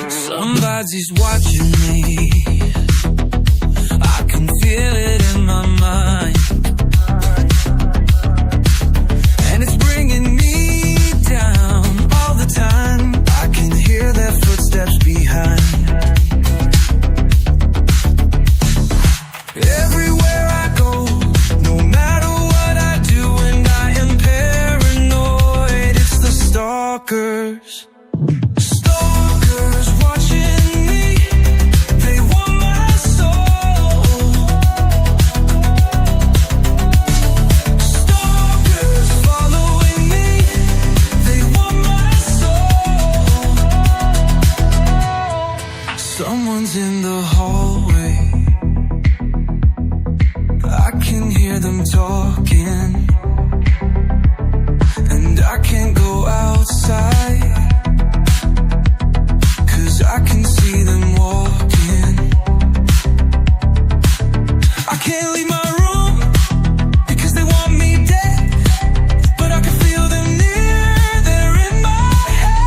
Somebody's watching me. I can feel it in my mind, and it's bringing me down all the time. I can hear their footsteps behind. Everywhere I go, no matter what I do, and I am paranoid. It's the stalkers. Someone's in the hallway. I can hear them talking, and I can't go outside, 'cause I can see them walking. I can't leave my room because they want me dead, but I can feel them near, they're in my head.